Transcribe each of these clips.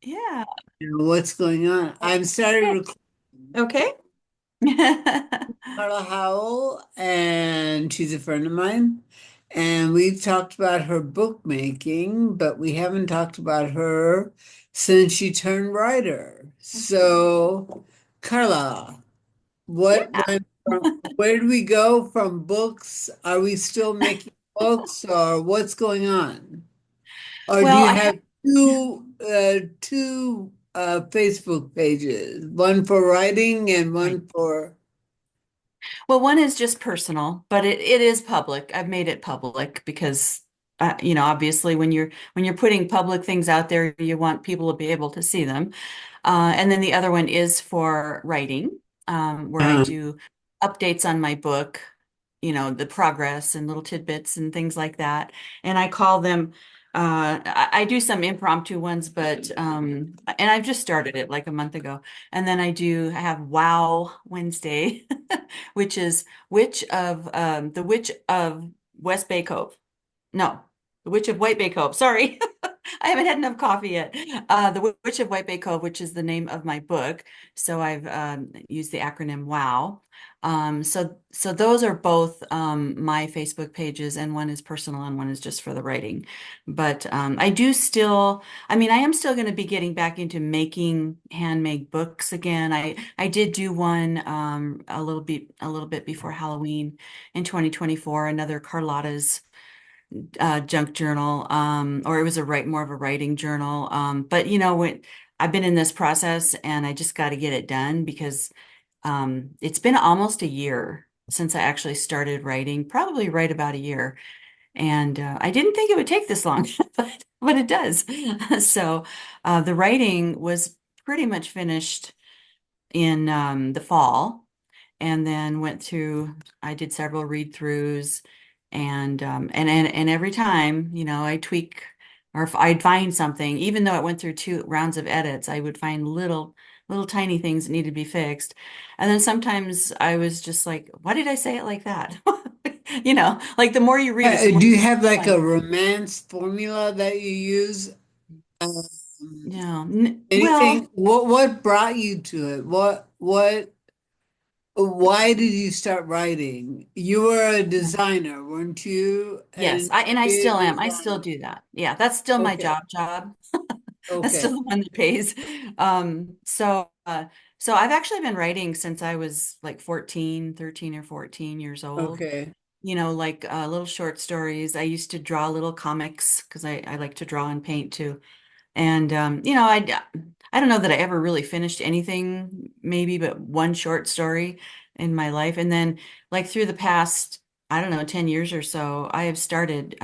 Yeah. What's going on? I'm starting Okay. recording Okay. Carla Howell, and she's a friend of mine. And we've talked about her bookmaking, but we haven't talked about her since she turned writer. So, Carla, what Yeah. went from, where did we go from books? Are we still making books, or what's going on? Or do Well, you I have two Facebook pages, one for writing and right. one for Well, one is just personal, but it is public. I've made it public because obviously when you're putting public things out there, you want people to be able to see them. And then the other one is for writing, where I uh, do updates on my book, the progress and little tidbits and things like that. And I call them, I do some impromptu ones, but, and I've just started it like a month ago. And then I do have Wow Wednesday, which is the Witch of West Bay Cove. No, the Witch of White Bay Cove. Sorry. I haven't had enough coffee yet. The Witch of White Bay Cove, which is the name of my book. So I've used the acronym WOW. So those are both my Facebook pages, and one is personal and one is just for the writing. But I do still, I mean, I am still going to be getting back into making handmade books again. I did do one a little bit before Halloween in 2024, another Carlotta's junk journal, or it was more of a writing journal. But when I've been in this process and I just got to get it done because it's been almost a year since I actually started writing, probably right about a year. And I didn't think it would take this long, but it does. So the writing was pretty much finished in the fall, and then I did several read throughs, and every time, I tweak, or if I'd find something, even though it went through two rounds of edits, I would find little tiny things that needed to be fixed. And then sometimes I was just like, why did I say it like that? Like the more you read it, the more do you you have like a realize, romance formula that you use? well, Anything? What brought you to it? Why did you start writing? You were a yeah. designer, weren't you? Yes, An and I interior still am. I still designer. do that. Yeah, that's still my Okay. job. That's still Okay. the one that pays. So I've actually been writing since I was like 13 or 14 years old. Okay. Like little short stories. I used to draw little comics because I like to draw and paint too. And I don't know that I ever really finished anything, maybe but one short story in my life. And then like through the past, I don't know, 10 years or so, I have started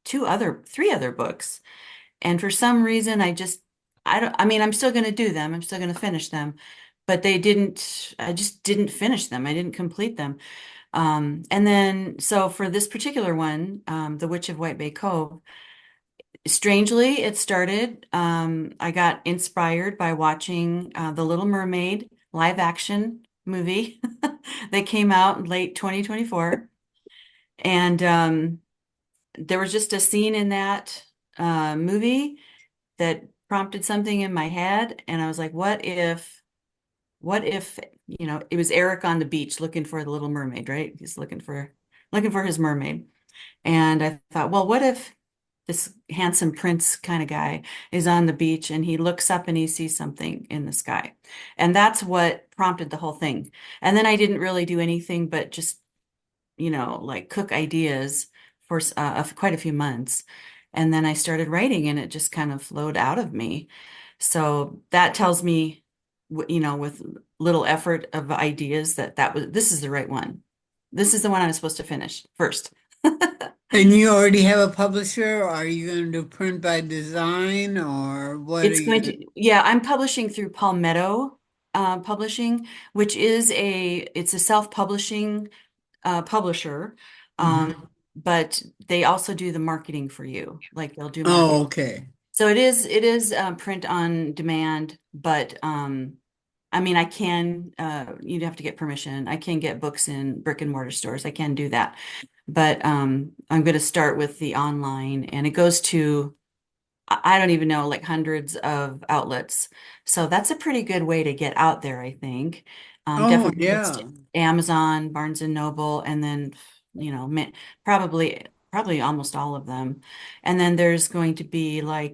three other books. And for some reason, I don't, I mean, I'm still going to do them. I'm still going to finish them, but I just didn't finish them. I didn't complete them. And then, so for this particular one, The Witch of White Bay Cove, strangely, it started, I got inspired by watching The Little Mermaid live action movie that came out in late 2024. And there was just a scene in that movie that prompted something in my head. And I was like, what if, it was Eric on the beach looking for the Little Mermaid, right? He's looking for his mermaid. And I thought, well, what if this handsome prince kind of guy is on the beach and he looks up and he sees something in the sky? And that's what prompted the whole thing. And then I didn't really do anything but just, like cook ideas for quite a few months. And then I started writing and it just kind of flowed out of me. So that tells me, with little effort of ideas this is the right one. This is the one I was supposed to finish first. And you already have a publisher? Or are you going to do print by design, or what are It's you going going to, yeah, I'm publishing through Palmetto Publishing, which it's a self-publishing publisher. to Um, do? but they also do the marketing for you. Like they'll do Oh, marketing. okay. So it is print on demand, but I mean, you'd have to get permission. I can get books in brick and mortar stores. I can do that. But I'm going to start with the online, and it goes to I don't even know, like hundreds of outlets. So that's a pretty good way to get out there, I think. Oh, Definitely it's yeah. Amazon, Barnes and Noble, and then, probably almost all of them. And then there's going to be what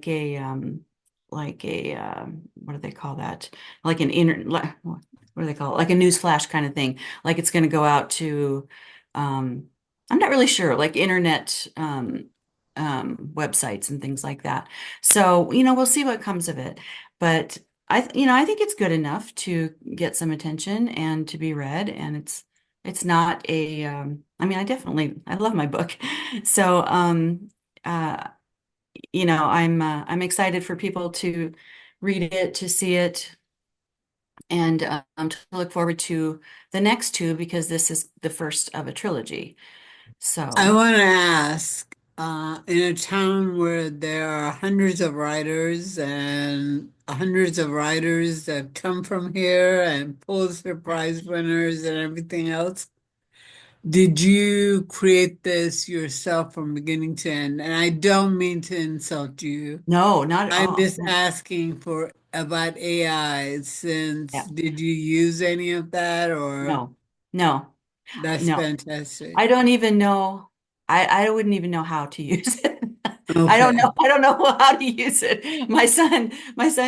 do they call that? Like what do they call it? Like a news flash kind of thing. Like it's going to go out to, um, I'm not really sure, like internet websites and things like that. So, we'll see what comes of it. But I think it's good enough to get some attention and to be read. And it's not I love my book. So, uh, I'm excited for people to read it, to see it, and to look forward to the next two because this is the first of a trilogy. I So, want to ask, in a town where there are hundreds of writers that come from here and Pulitzer Prize winners and everything else, did you create this yourself from beginning to end? And I don't mean to insult you. no, not at I'm all. just No. asking for about AI since Yeah. did you use any of that or No, no, that's no. fantastic. I don't even know. I wouldn't even know how to use it. I don't Okay, know. I don't know how to use it. My son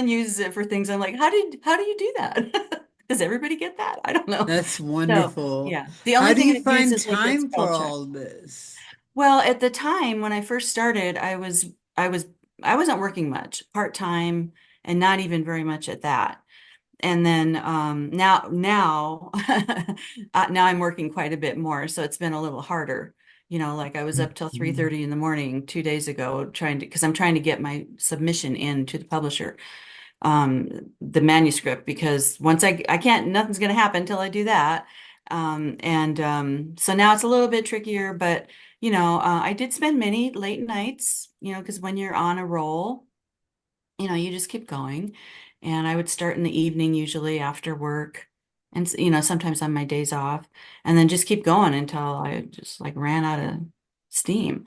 uses it for things. I'm like, how do you do that? Does everybody get that? I don't know. that's So wonderful. yeah, the only How do thing you I've used find is like get time for spell check. all this? Well, at the time when I first started, I was I wasn't working much, part-time, and not even very much at that. And then now now I'm working quite a bit more, so it's been a little harder. Like I was up till 3:30 in the morning 2 days ago because I'm trying to get my submission in to the publisher, the manuscript, because once I can't, nothing's going to happen until I do that. And so now it's a little bit trickier, but I did spend many late nights, because when you're on a roll, you just keep going. And I would start in the evening, usually after work, and sometimes on my days off, and then just keep going until I just like ran out of steam.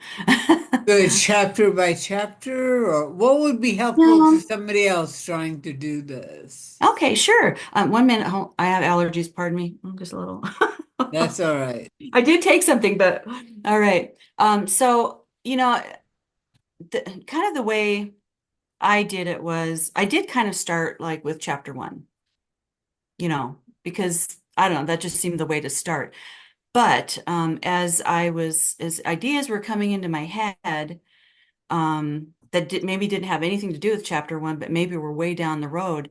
Good chapter by chapter, or what would be helpful to No. somebody else trying to do this? Okay, sure. 1 minute. I have allergies, pardon me. Just a little. That's all right. I did take something, but all right. So, kind of the way I did it was I did kind of start like with chapter one, because I don't know, that just seemed the way to start. But as ideas were coming into my head, that maybe didn't have anything to do with chapter one, but maybe were way down the road,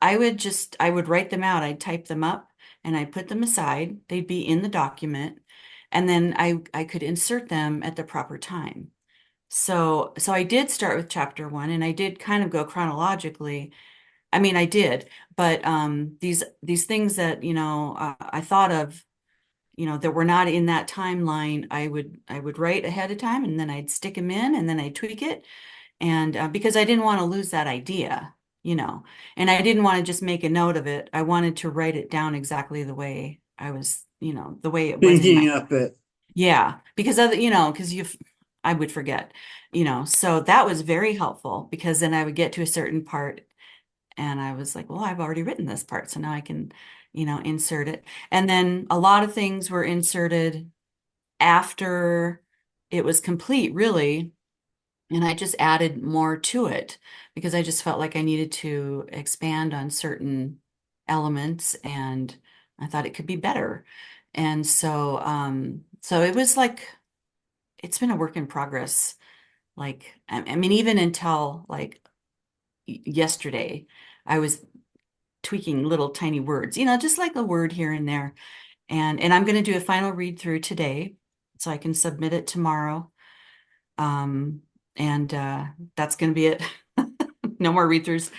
I would write them out. I'd type them up and I'd put them aside. They'd be in the document, and then I could insert them at the proper time. So I did start with chapter one, and I did kind of go chronologically. I mean, I did, but these things that I thought of, that were not in that timeline, I would write ahead of time, and then I'd stick them in, and then I'd tweak it, and because I didn't want to lose that idea, and I didn't want to just make a note of it. I wanted to write it down exactly the way I was, the way it was in my Thinking up it. yeah, because I would forget, so that was very helpful because then I would get to a certain part and I was like, well, I've already written this part, so now I can, insert it. And then a lot of things were inserted after it was complete, really. And I just added more to it because I just felt like I needed to expand on certain elements and I thought it could be better. And so it was like, it's been a work in progress. Like, I mean, even until like yesterday, I was tweaking little tiny words, just like a word here and there. And I'm going to do a final read through today so I can submit it tomorrow. Um, and that's going to be it. No more read throughs.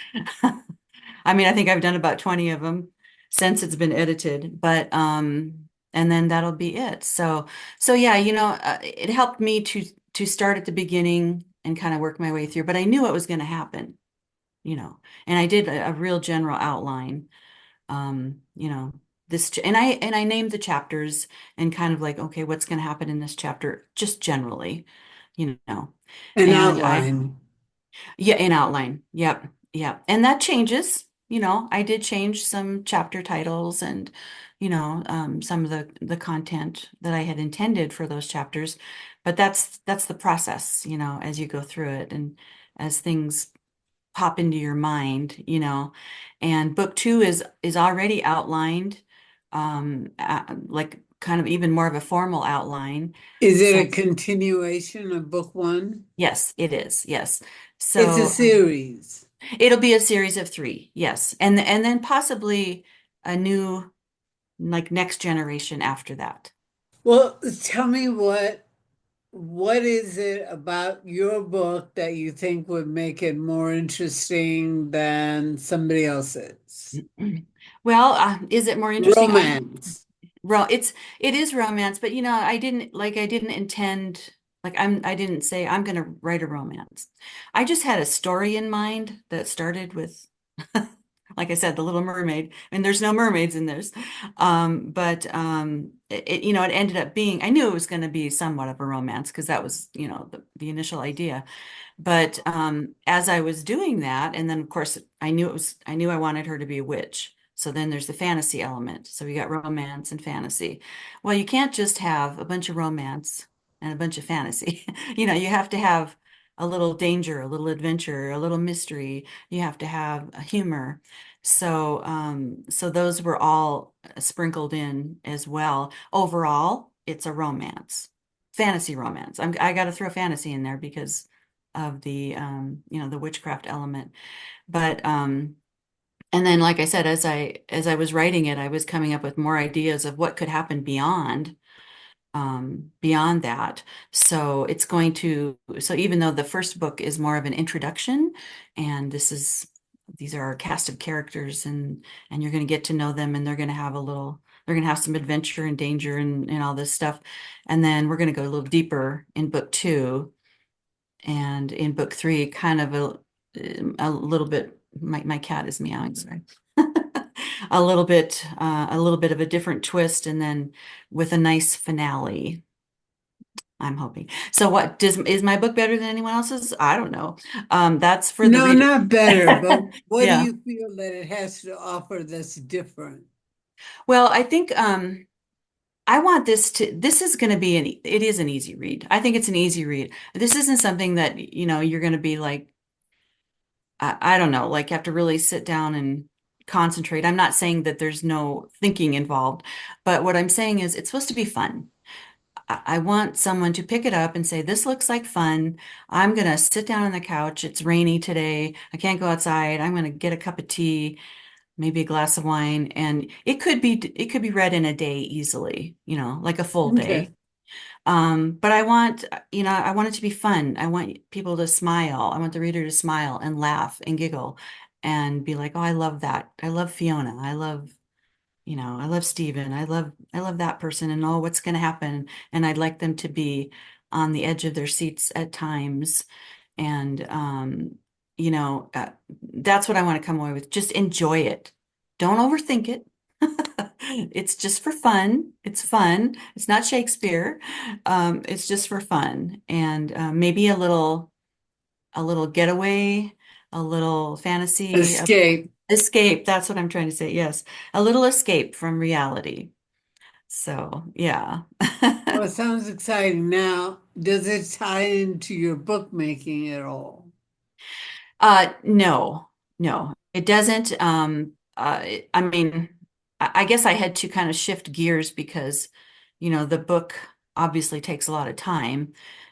I mean, I think I've done about 20 of them since it's been edited, but and then that'll be it. So yeah, it helped me to start at the beginning and kind of work my way through, but I knew what was going to happen, and I did a real general outline. um, you know, and I named the chapters and kind of like, okay, what's going to happen in this chapter, just generally, you know. An And I outline. Yeah, in outline. Yep. Yep. And that changes. I did change some chapter titles and, some of the content that I had intended for those chapters. But that's the process, as you go through it and as things pop into your mind. And book two is already outlined, like kind of even more of a formal outline. Is it So a continuation of book one? yes, it is. Yes. It's a So series. it'll be a series of three, yes. And then possibly a new, like, next generation after that. Well, tell me what is it about your book that you think would make it more interesting than somebody else's? Well, is it more interesting? Romance. It is romance, but I didn't intend, like, I didn't say I'm going to write a romance. I just had a story in mind that started with, like I said, The Little Mermaid, and there's no mermaids in this. But it ended up being, I knew it was going to be somewhat of a romance because that was, the initial idea. But as I was doing that, and then of course I knew I wanted her to be a witch. So then there's the fantasy element. So we got romance and fantasy. Well, you can't just have a bunch of romance and a bunch of fantasy. You have to have a little danger, a little adventure, a little mystery. You have to have a humor. So those were all sprinkled in as well. Overall, it's a romance, fantasy romance. I got to throw fantasy in there because of the witchcraft element. But and then, like I said, as I was writing it, I was coming up with more ideas of what could happen beyond that. So even though the first book is more of an introduction, and these are our cast of characters, and you're going to get to know them, and they're going to have some adventure and danger and all this stuff. And then we're going to go a little deeper in book two, and in book three, kind of a little bit, my cat is meowing, sorry. A little bit of a different twist, and then with a nice finale, I'm hoping. So is my book better than anyone else's? I don't know. That's for the No, reader. not better, but what do Yeah. you feel that it has to offer that's different? Well, I think I want this is going to be it is an easy read. I think it's an easy read. This isn't something that, you're going to be like, I don't know, like, have to really sit down and concentrate. I'm not saying that there's no thinking involved, but what I'm saying is it's supposed to be fun. I want someone to pick it up and say, "This looks like fun. I'm going to sit down on the couch. It's rainy today. I can't go outside. I'm going to get a cup of tea, maybe a glass of wine." And it could be read in a day easily, like a full Okay. day. But I want it to be fun. I want people to smile. I want the reader to smile and laugh and giggle and be like, "Oh, I love that. I love Fiona. I love Steven. I love that person, and oh, what's going to happen?" And I'd like them to be on the edge of their seats at times. And that's what I want to come away with. Just enjoy it. Don't overthink it. It's just for fun. It's fun. It's not Shakespeare. It's just for fun, and maybe a little getaway, a little fantasy, Escape. escape. That's what I'm trying to say. Yes, a little escape from reality. So, yeah. Well, it sounds exciting. Now, does it tie into your bookmaking at all? No, no, it doesn't. I mean, I guess I had to kind of shift gears because, the book obviously takes a lot of time.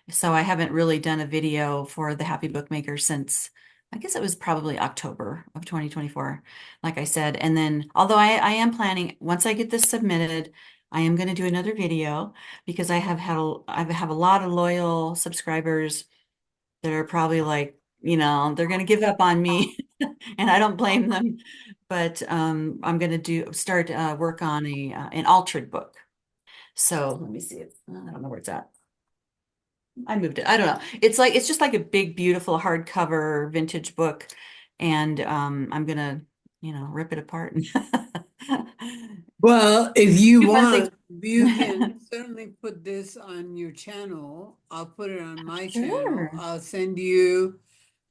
So I haven't really done a video for the Happy Bookmaker since, I guess it was probably October of 2024, like I said. And then, although I am planning, once I get this submitted, I am going to do another video because I have a lot of loyal subscribers that are probably like, they're going to give up on me, and I don't blame them. But I'm going to start work on an altered book. So let me see it. I don't know where it's at. I moved it. I don't know. It's just like a big, beautiful hardcover vintage book, and I'm gonna, rip it apart and Well, if you do fun things. want, you can certainly put this on your channel. I'll put it on my channel. Sure. I'll send you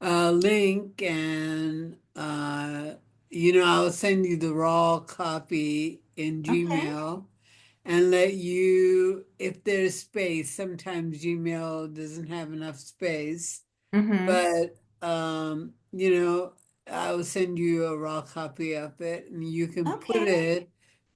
link and I'll send you the raw copy in Okay. Gmail and let you, if there's space, sometimes Gmail doesn't have enough space, Mm-hmm. but I will send you a raw copy of it and you can put Okay. it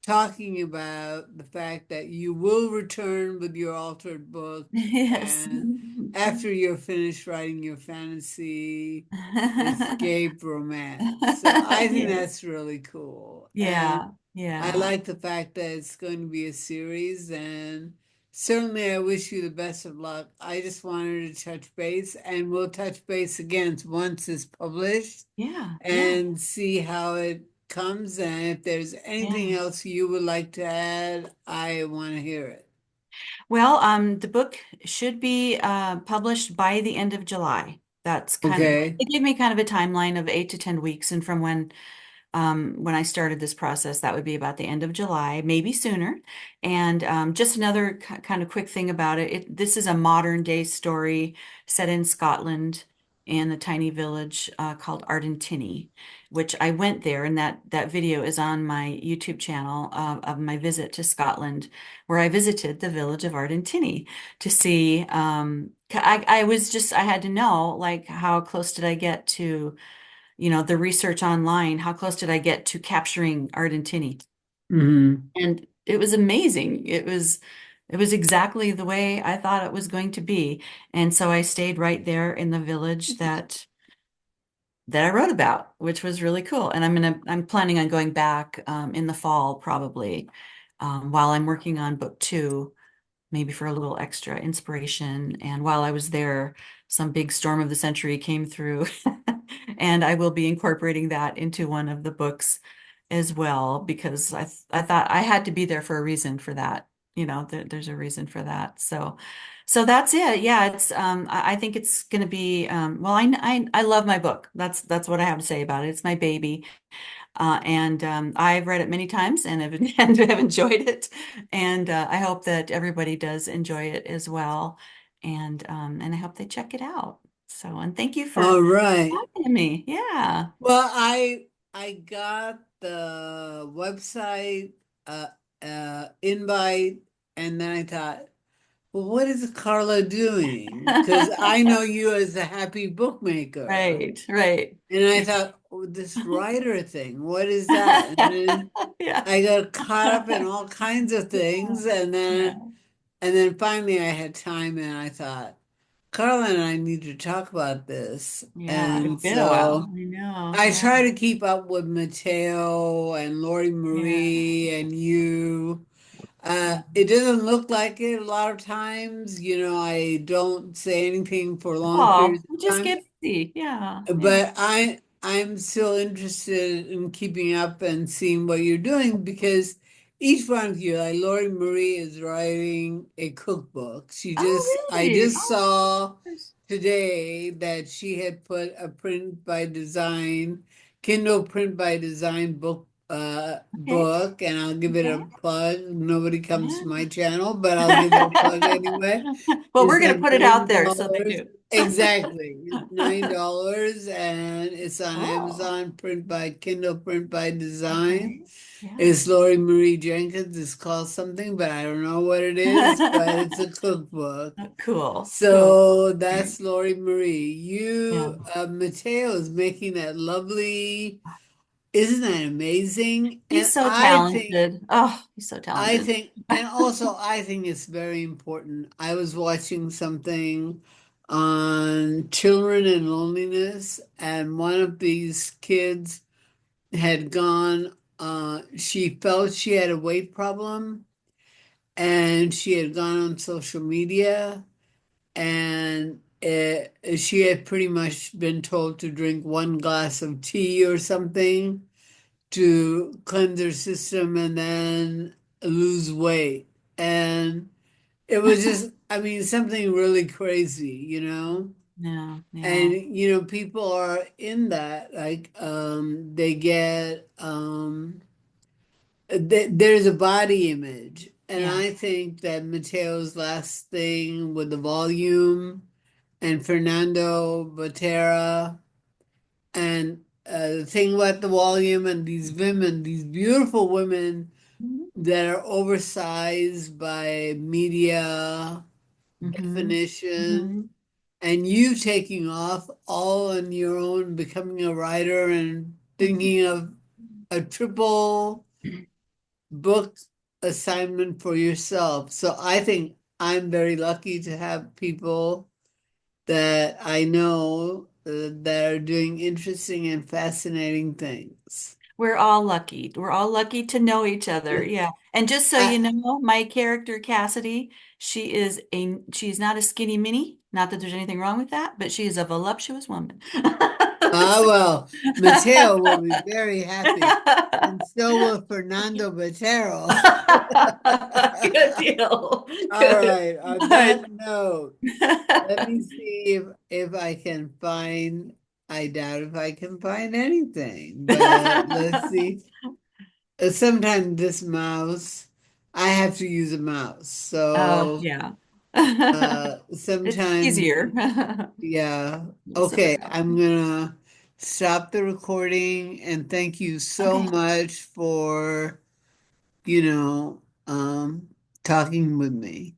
talking about the fact that you will return with your altered book Yes. and after you're finished writing your fantasy escape romance. So I think Yes. that's really cool. And Yeah. I Yeah. like the fact that it's going to be a series, and certainly I wish you the best of luck. I just wanted to touch base, and we'll touch base again once it's published Yeah. Yeah. and see how it comes. And if there's anything Yeah. else you would like to add, I want to hear it. Well, the book should be published by the end of July. That's kind of, Okay. it gave me kind of a timeline of 8 to 10 weeks. And from when I started this process, that would be about the end of July, maybe sooner. And just another kind of quick thing about it, this is a modern day story set in Scotland in a tiny village called Ardentini, which I went there, and that video is on my YouTube channel of my visit to Scotland, where I visited the village of Ardentini to see. I had to know, like, how close did I get to the research online, how close did I get to capturing Ardentini? Hmm. And it was amazing. It was exactly the way I thought it was going to be. And so I stayed right there in the village that I wrote about, which was really cool. And I'm planning on going back in the fall probably while I'm working on book two, maybe for a little extra inspiration. And while I was there, some big storm of the century came through, and I will be incorporating that into one of the books as well because I thought I had to be there for a reason for that. There's a reason for that. So that's it. Yeah, I think it's going to be well, I love my book. That's what I have to say about it. It's my baby. And I've read it many times and have, and have enjoyed it. And I hope that everybody does enjoy it as well. And I hope they check it out. So, and thank you for All right. talking to me. Yeah. Well, I got the website uh invite and then I thought, well, what is Carla doing? Because I know you as a happy bookmaker. Right, right. And I thought, oh, this writer thing, what is that? And then Yeah. I got caught up in all kinds of Yeah. things and then Yeah. finally I had time and I thought, Carla and I need to talk about this. Yeah. It's And been a while. so I know. I Yeah. try to keep up with Mateo and Lori Yeah. Marie and you. Mhm. It doesn't look like it a lot of times. I don't say anything for long Oh, periods we of just time, get busy. Yeah. Yeah. but I'm still interested in keeping up and seeing what you're doing because each one of you, like Lori Marie, is writing a cookbook. Oh, I really? just Oh, saw gosh. today that she had put a print by design, Kindle print by design Okay. book, and I'll give it Okay. a plug. Nobody comes to Yeah. my channel, but I'll give it a plug anyway. Well, It's we're going to like put it out there so they $9. do. Exactly. It's $9 and it's on Cool. Amazon, print by Kindle, print by design. Okay. Yeah. It's Lori Marie Jenkins. It's called something, but I don't know what it is, but it's a cookbook. Cool. Cool. So that's Great. Lori Marie. Yeah. Mateo is making that lovely, isn't that amazing? He's so talented. Oh, he's so talented. And also I think it's very important. I was watching something on children and loneliness, and one of these kids had gone, she felt she had a weight problem, and she had gone on social media, and she had pretty much been told to drink one glass of tea or something to cleanse her system and then lose weight. And it was just, I mean, something really crazy. Yeah. And Yeah. people are in that, like, they get there's a body image. And Yeah. I think that Mateo's last thing with the volume and Fernando Botera. And the thing about the volume and these women, these beautiful women Mhm. that are oversized by media Mhm. definition, Mhm. and you taking off all on your own, becoming a writer and Mhm. thinking of a triple book assignment for yourself. So I think I'm very lucky to have people that I know that are doing interesting and fascinating things. We're all lucky. We're all lucky to know each other. Yeah. And just so you I, know, my character Cassidy, she's not a skinny mini. Not that there's anything wrong with that, but she is a voluptuous woman. well, Mateo will be very happy, and so will Fernando Botero. Good deal. All Good. right, All on right. that note, let me see if I can find, I doubt if I can find anything, but let's see. Sometimes this mouse, I have to use a mouse. Oh, So yeah. It's sometimes, easier. yeah. So Okay, I'm gonna stop the recording and thank you so okay. much for, you know, talking with me.